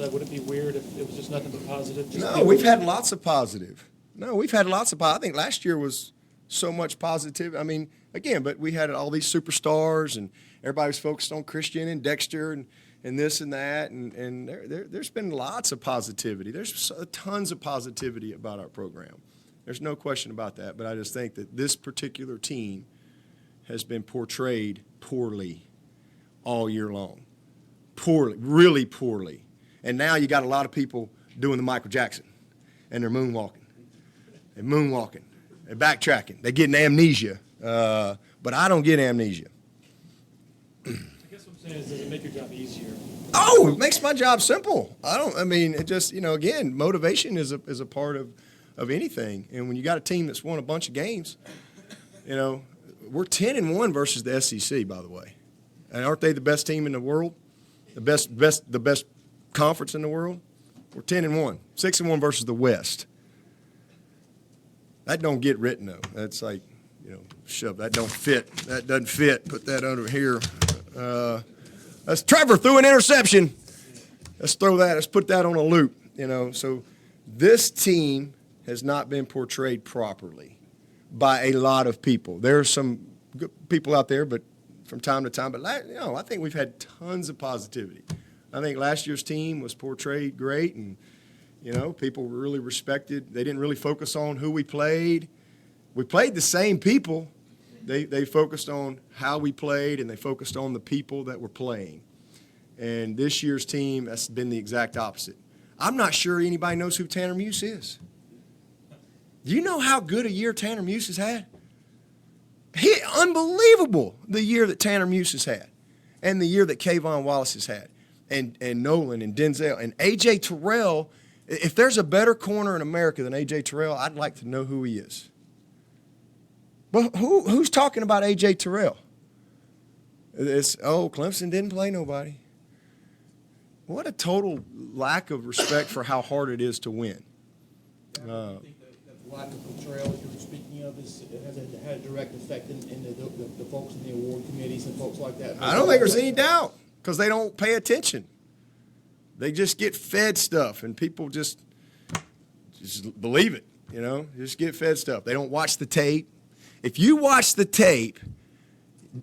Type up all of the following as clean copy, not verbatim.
outside, would it be weird if it was just nothing but positive? No, we've had lots of positive. I think last year was so much positive. I mean, again, but we had all these superstars, and everybody was focused on Christian and Dexter and this and that, and there's been lots of positivity. There's tons of positivity about our program. There's no question about that, but I just think that this particular team has been portrayed poorly all year long. Poorly, really poorly. And now you got a lot of people doing the Michael Jackson, and they're moonwalking. They're backtracking. They're getting amnesia. But I don't get amnesia. I guess what I'm saying is, does it make your job easier? Oh, it makes my job simple. It just, again, motivation is a part of anything. And when you got a team that's won a bunch of games, we're 10-1 versus the SEC, by the way. And aren't they the best team in the world? The best conference in the world? We're 10-1, 6-1 versus the West. That don't get written though. That's like, shove. That don't fit. That doesn't fit. Put that under here. That's Trevor threw an interception. Let's throw that. Let's put that on a loop. So this team has not been portrayed properly by a lot of people. There are some good people out there, but from time to time. But I think we've had tons of positivity. I think last year's team was portrayed great, and people really respected. They didn't really focus on who we played. We played the same people. They focused on how we played, and they focused on the people that were playing. And this year's team, that's been the exact opposite. I'm not sure anybody knows who Tanner Muse is. Do you know how good a year Tanner Muse has had? Unbelievable, the year that Tanner Muse has had, and the year that Kayvon Wallace has had, and Nolan and Denzel and A.J. Terrell. If there's a better corner in America than A.J. Terrell, I'd like to know who he is. But who's talking about A.J. Terrell? Clemson didn't play nobody. What a total lack of respect for how hard it is to win. I think that lack of portrayal that you're speaking of has had a direct effect in the folks in the award committees and folks like that. I don't think there's any doubt, because they don't pay attention. They just get fed stuff, and people just believe it, just get fed stuff. They don't watch the tape. If you watch the tape,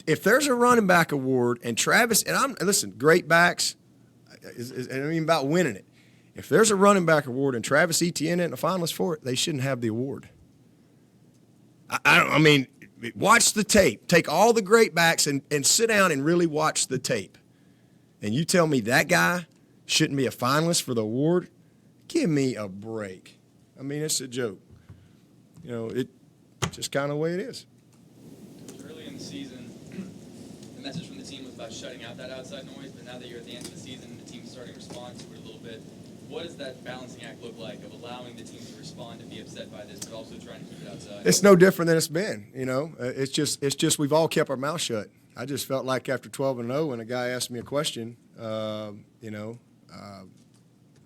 if there's a running back award and Travis, listen, great backs, it ain't even about winning it. If there's a running back award and Travis Etienne isn't a finalist for it, they shouldn't have the award. Watch the tape. Take all the great backs and sit down and really watch the tape. And you tell me that guy shouldn't be a finalist for the award? Give me a break. It's a joke. It's just kind of the way it is. Early in the season, the message from the team was about shutting out that outside noise, but now that you're at the end of the season and the team's starting to respond to it a little bit, what does that balancing act look like of allowing the team to respond and be upset by this, but also trying to keep it outside? It's no different than it's been. It's just we've all kept our mouth shut. I just felt like after 12-0, when a guy asked me a question, it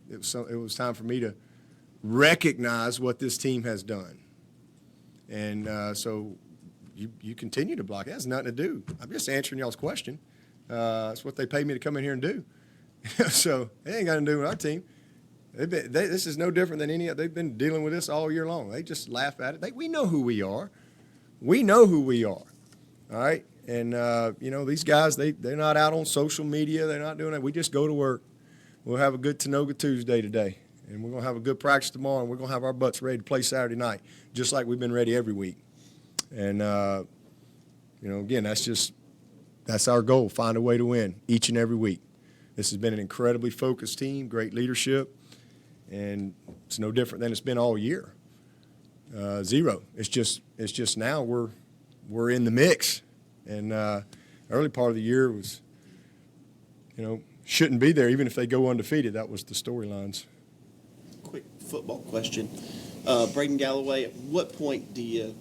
was time for me to recognize what this team has done. And so you continue to block. It has nothing to do. I'm just answering y'all's question. That's what they pay me to come in here and do. So it ain't got to do with our team. This is no different than any other. They've been dealing with this all year long. They just laugh at it. We know who we are. We know who we are. All right? And, these guys, they're not out on social media. They're not doing that. We just go to work. We'll have a good Tanoga Tuesday today. And we're going to have a good practice tomorrow, and we're going to have our butts ready to play Saturday night, just like we've been ready every week. And, again, that's our goal, find a way to win each and every week. This has been an incredibly focused team, great leadership, and it's no different than it's been all year. Zero. It's just now we're in the mix. And early part of the year was, shouldn't be there, even if they go undefeated. That was the storylines. Quick football question. Brayden Galloway, at what point do you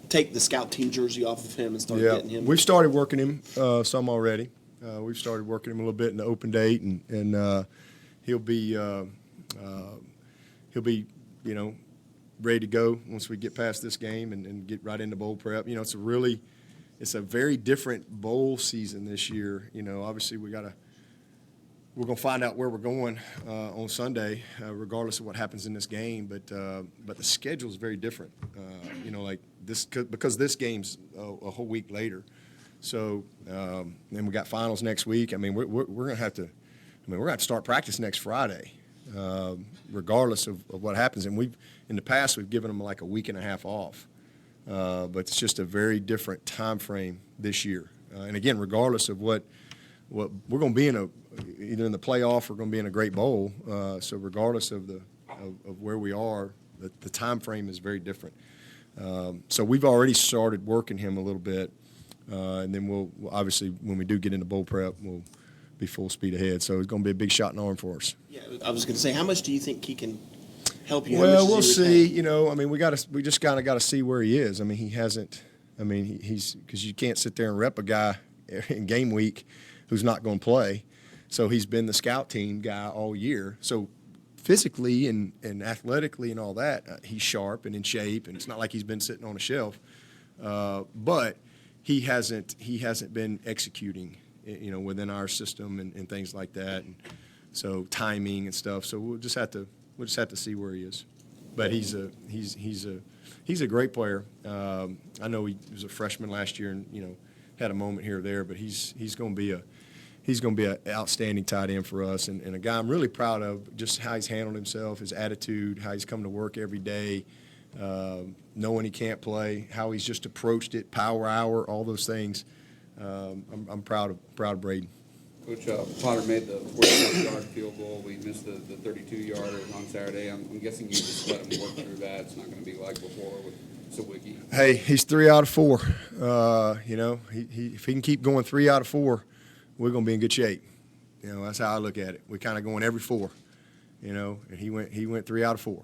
take the scout team jersey off of him and start getting him? We've started working him some already. We've started working him a little bit in the open date, and he'll be ready to go once we get past this game and get right into bowl prep. It's a very different bowl season this year. Obviously we we're going to find out where we're going on Sunday, regardless of what happens in this game. But the schedule is very different. Like this, because this game's a whole week later. So then we got finals next week. I mean, we're going to have to. I mean, we're going to have to start practice next Friday, regardless of what happens. And in the past, we've given them like a week and a half off. But it's just a very different time frame this year. And again, regardless of what we're going to be either in the playoff or going to be in a great bowl. So regardless of where we are, the time frame is very different. So we've already started working him a little bit, and then we'll obviously when we do get into bowl prep, we'll be full speed ahead. So it's going to be a big shot in the arm for us. Yeah, I was going to say, how much do you think he can help you? How much Well, does we'll he see. retain? I mean, we just kind of got to see where he is. I mean, he hasn't. I mean, he's because you can't sit there and rep a guy in game week who's not going to play. So he's been the scout team guy all year. So physically and athletically and all that, he's sharp and in shape, and it's not like he's been sitting on a shelf. But he hasn't been executing, within our system and things like that. And so timing and stuff. So we'll just have to see where he is. But he's a great player. I know he was a freshman last year and had a moment here or there, but he's going to be an outstanding tight end for us, and a guy I'm really proud of, just how he's handled himself, his attitude, how he's come to work every day, knowing he can't play, how he's just approached it, power hour, all those things. I'm proud of Brayden. Coach Potter made the 46-yard field goal. We missed the 32-yarder on Saturday. I'm guessing you just let him work through that. It's not going to be like before with Sawicki. Hey, he's 3 out of 4. If he can keep going 3 out of 4, we're going to be in good shape. That's how I look at it. We're kind of going every 4, and he went 3 out of 4.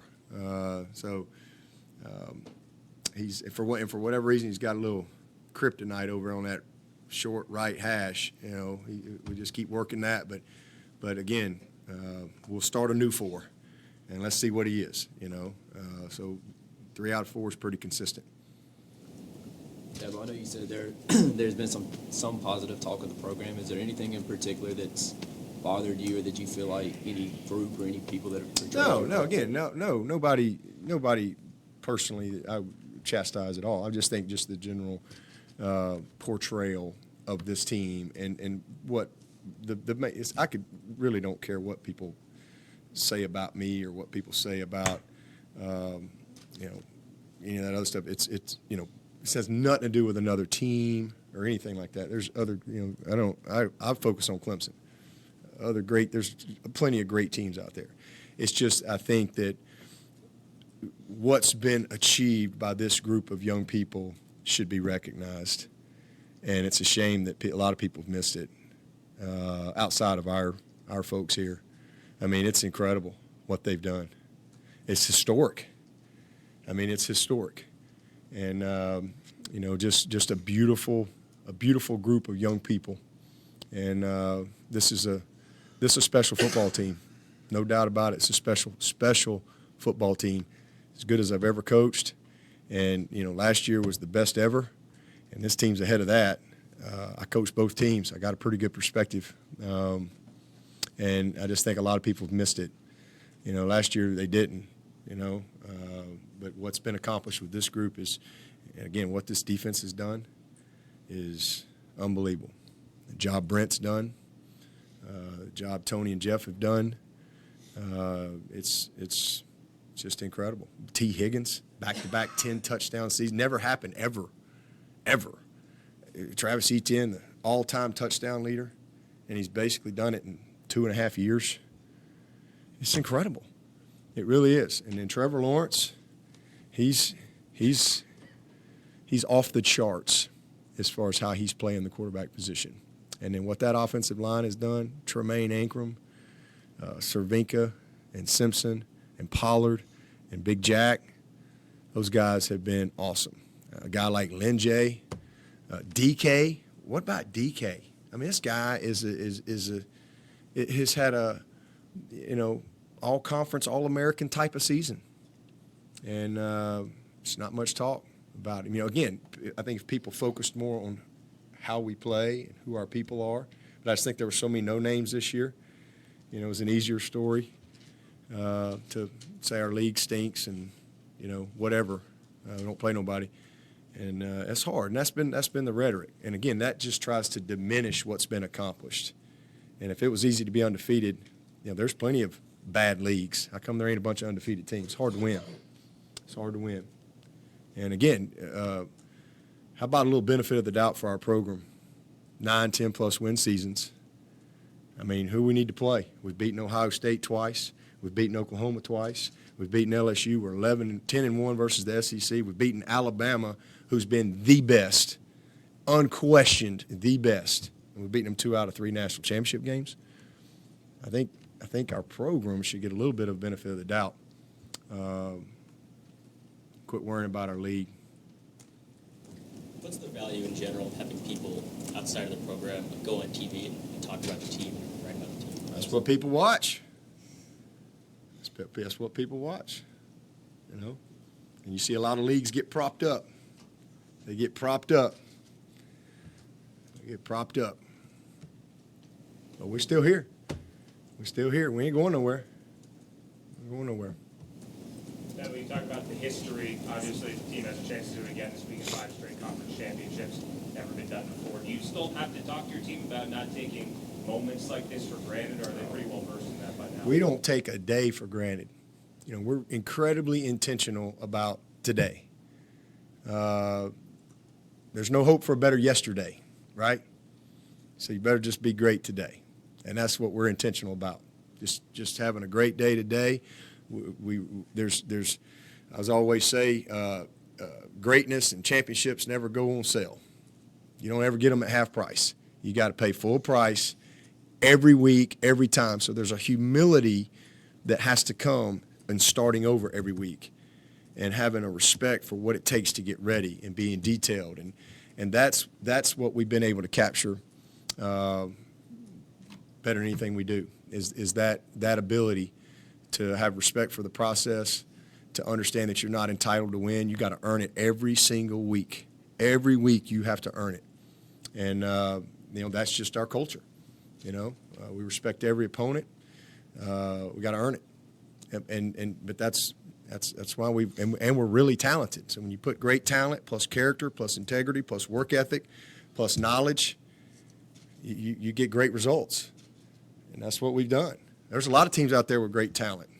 He's for whatever reason he's got a little kryptonite over on that short right hash. We just keep working that. But again, we'll start a new 4, and let's see what he is. So 3 out of 4 is pretty consistent. Dabo, I know you said there's been some positive talk of the program. Is there anything in particular that's bothered you, or that you feel like any group or any people that have portrayed? No. Nobody personally I would chastise at all. I just think just the general portrayal of this team and what I could really don't care what people say about me or what people say about any of that other stuff. It's it has nothing to do with another team or anything like that. There's other, I focus on Clemson. There's plenty of great teams out there. It's just, I think that what's been achieved by this group of young people should be recognized. And it's a shame that a lot of people have missed it outside of our folks here. I mean, it's incredible what they've done. It's historic. It's historic. And, just a beautiful group of young people. And this is a special football team. No doubt about it. It's a special football team. As good as I've ever coached. And, last year was the best ever. And this team's ahead of that. I coached both teams. I got a pretty good perspective. And I just think a lot of people have missed it. Last year they didn't, but what's been accomplished with this group is, again, what this defense has done is unbelievable. The job Brent's done, the job Tony and Jeff have done, it's just incredible. T. Higgins, back-to-back 10 touchdown season. Never happened ever. Travis Etienne, the all-time touchdown leader, and he's basically done it in 2.5 years. It's incredible. It really is. And then Trevor Lawrence, he's off the charts as far as how he's playing the quarterback position. And then what that offensive line has done, Tremaine Ankrum, Cervinka, and Simpson, and Pollard, and Big Jack, those guys have been awesome. A guy like Linjay, DK. What about DK? This guy has had a all-conference, all-American type of season, and it's not much talk about him. Again, I think if people focused more on how we play and who our people are, but I just think there were so many no names this year, You know, it was an easier story to say our league stinks and, you know, whatever. We don't play nobody. And it's hard, and that's been the rhetoric. And, again, that just tries to diminish what's been accomplished. And if it was easy to be undefeated, you know, there's plenty of bad leagues. How come there ain't a bunch of undefeated teams? It's hard to win. It's hard to win. And, again, how about a little benefit of the doubt for our program? 9, 10-plus win seasons. I mean, who we need to play? We've beaten Ohio State twice. We've beaten Oklahoma twice. We've beaten LSU. We're 10-1 versus the SEC. We've beaten Alabama, who's been the best, unquestioned the best. And we've beaten them 2 out of 3 national championship games. I think our program should get a little bit of benefit of the doubt. Quit worrying about our league. What's the value in general of having people outside of the program go on TV and talk about the team and write about the team? That's what people watch. That's what people watch, you know. And you see a lot of leagues get propped up. They get propped up. They get propped up. But we're still here. We're still here. We ain't going nowhere. We're going nowhere. Now, when you talk about the history, obviously the team has a chance to do it again this week in 5 straight conference championships. Never been done before. Do you still have to talk to your team about not taking moments like this for granted, or are they pretty well versed in that by now? We don't take a day for granted. You know, we're incredibly intentional about today. There's no hope for a better yesterday, right? So you better just be great today. And that's what we're intentional about. Just having a great day today. There's as I always say, greatness and championships never go on sale. You don't ever get them at half price. You got to pay full price every week, every time. So there's a humility that has to come in starting over every week and having a respect for what it takes to get ready and being detailed. And that's what we've been able to capture better than anything we do is that ability to have respect for the process, to understand that you're not entitled to win. You got to earn it every single week. Every week you have to earn it. And, you know, that's just our culture. You know, we respect every opponent. We got to earn it. But that's why and we're really talented. So when you put great talent plus character plus integrity plus work ethic plus knowledge, you get great results. And that's what we've done. There's a lot of teams out there with great talent.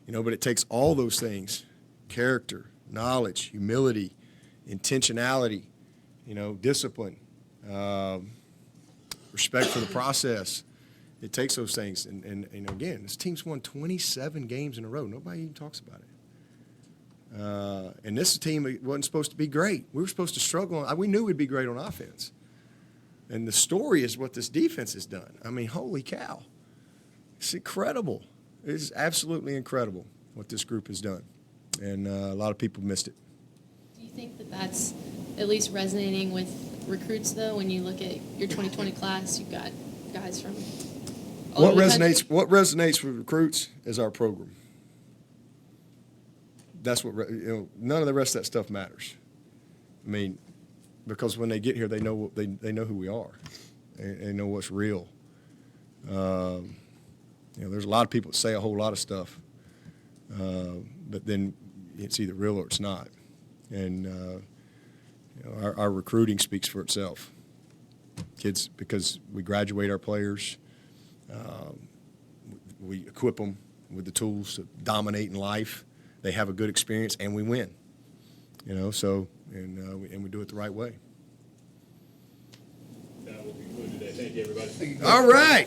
You know, but it takes all those things, character, knowledge, humility, intentionality, you know, discipline, respect for the process. It takes those things. And you know, again, this team's won 27 games in a row. Nobody even talks about it. And this team wasn't supposed to be great. We were supposed to struggle. We knew we'd be great on offense. And the story is what this defense has done. I mean, holy cow. It's incredible. It is absolutely incredible what this group has done. And a lot of people missed it. Do you think that that's at least resonating with recruits, though, when you look at your 2020 class? You've got guys from all What over the country. resonates with recruits is our program. That's what, you know, none of the rest of that stuff matters. I mean, because when they get here, they know who we are. They know what's real. You know, there's a lot of people that say a whole lot of stuff, but then it's either real or it's not. And you know, our recruiting speaks for itself. Kids, because we graduate our players, we equip them with the tools to dominate in life. They have a good experience, and we win. You know, so and we do it the right way. We'll conclude today. Thank you, everybody. All right.